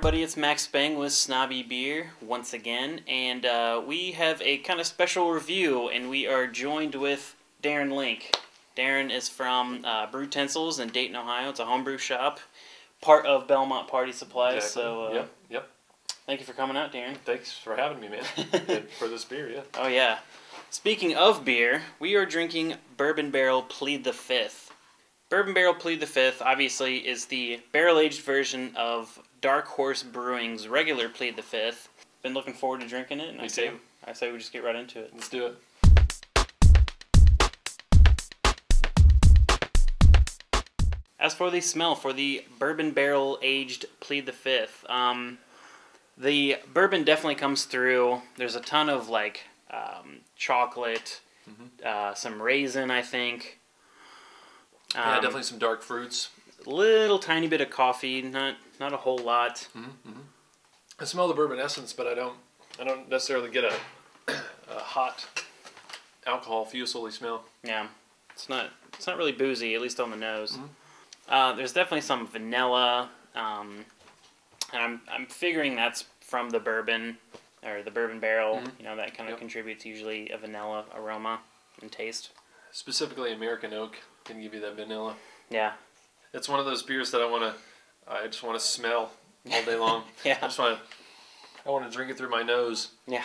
everybody, it's Max Spang with Snobby Beer once again, and we have a kind of special review, and we are joined with Darren Link. Darren is from Brew Tensils in Dayton, Ohio. It's a homebrew shop, part of Belmont Party Supplies. Exactly. So, Yep. Thank you for coming out, Darren. Thanks for having me, man. For this beer, yeah. Oh yeah. Speaking of beer, we are drinking Bourbon Barrel Plead the Fifth. Bourbon Barrel Plead the Fifth, obviously, is the barrel-aged version of Dark Horse Brewing's regular Plead the Fifth. Been looking forward to drinking it, and I say we just get right into it. Let's do it. As for the smell, for the Bourbon Barrel aged Plead the Fifth, the bourbon definitely comes through. There's a ton of chocolate, some raisin, I think. Yeah, definitely some dark fruits. Little tiny bit of coffee, not a whole lot. I smell the bourbon essence, but I don't necessarily get a hot alcohol fusel-y smell. Yeah, it's not really boozy, at least on the nose. There's definitely some vanilla, and I'm figuring that's from the bourbon or the bourbon barrel. You know, that kind of contributes usually a vanilla aroma and taste. Specifically, American oak can give you that vanilla. Yeah, it's one of those beers that I just want to smell all day long. Yeah, I want to drink it through my nose. Yeah.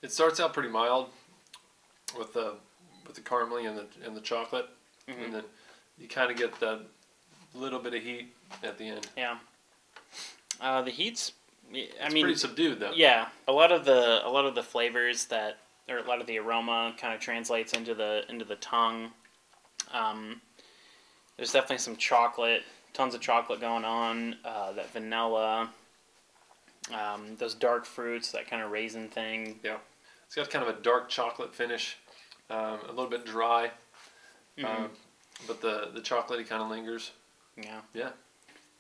It starts out pretty mild with the caramely and the chocolate, and then you kind of get that little bit of heat at the end. Yeah. The heat's, It's pretty subdued though. Yeah, a lot of the flavors or a lot of the aroma kind of translates into the tongue. There's definitely some chocolate, tons of chocolate going on. That vanilla, those dark fruits, that kind of raisin thing. Yeah, it's got kind of a dark chocolate finish, a little bit dry, but the chocolatey kind of lingers. Yeah. Yeah.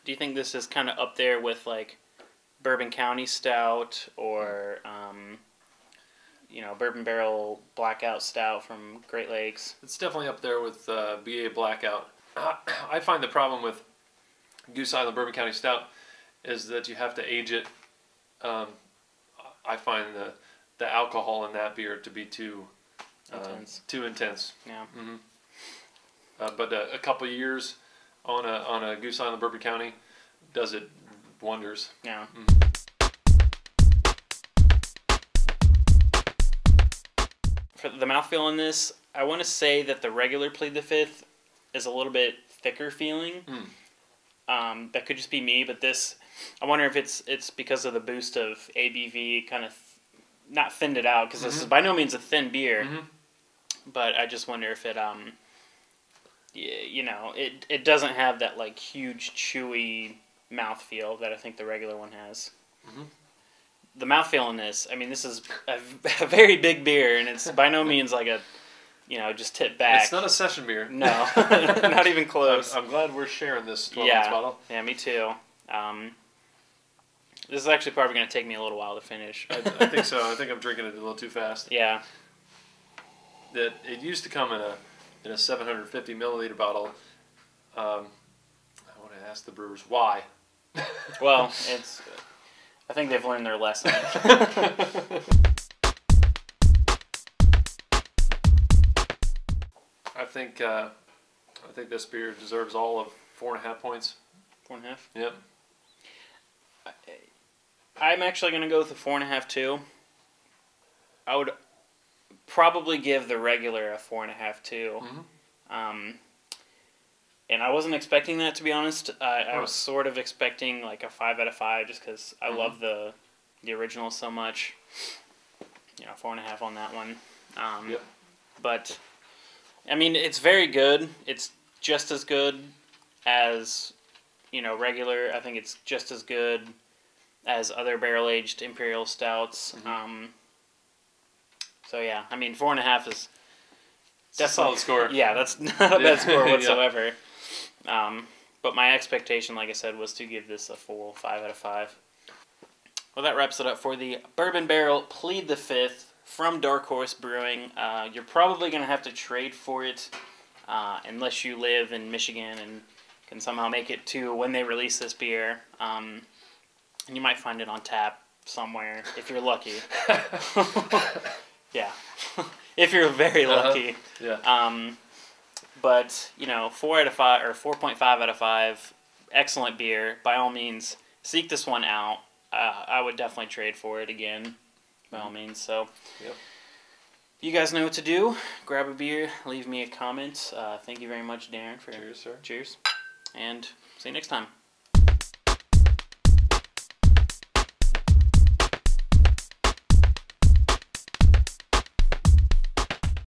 Do you think this is kind of up there with like Bourbon County Stout or Bourbon Barrel Blackout Stout from Great Lakes? It's definitely up there with BA Blackout. I find the problem with Goose Island Bourbon County Stout is that you have to age it. I find the alcohol in that beer to be too intense. Yeah. But a couple of years on a Goose Island Bourbon County does it wonders. Yeah. For the mouthfeel in this, I want to say that the regular Plead the Fifth is a little bit thicker feeling. That could just be me, but this, I wonder if it's because of the boost of ABV kind of not thinned it out, because this is by no means a thin beer. But I just wonder if it it doesn't have that like huge chewy mouthfeel that I think the regular one has. The mouthfeel in this, I mean, this is a very big beer, and it's by no means like a, just tip back. It's not a session beer. No, not even close. I'm glad we're sharing this 12-ounce bottle. Yeah, me too. This is actually probably going to take me a little while to finish. I think so. I think I'm drinking it a little too fast. Yeah. It used to come in a 750 milliliter bottle. I want to ask the brewers why. Well, I think they've learned their lesson. I think this beer deserves all of 4.5 points. 4.5? Yep. I'm actually going to go with a 4.5 too. I would probably give the regular a 4.5 too. And I wasn't expecting that, to be honest. I was sort of expecting like a 5 out of 5 just because I love the original so much. 4.5 on that one. But, I mean, it's very good. It's just as good as, regular. I think it's just as good as other barrel-aged Imperial Stouts. So, yeah, I mean, 4.5 is definitely a solid score. Yeah, that's not a bad score whatsoever. But my expectation, like I said, was to give this a full 5 out of 5. Well, that wraps it up for the Bourbon Barrel Plead the Fifth from Dark Horse Brewing. You're probably going to have to trade for it unless you live in Michigan and can somehow make it to when they release this beer. And you might find it on tap somewhere if you're lucky. Yeah. If you're very lucky. Yeah. But, 4 out of 5 or 4.5 out of 5, excellent beer. By all means, seek this one out. I would definitely trade for it again, by all means. So, yep. You guys know what to do. Grab a beer, leave me a comment. Thank you very much, Darren. Cheers, sir. Cheers. And see you next time.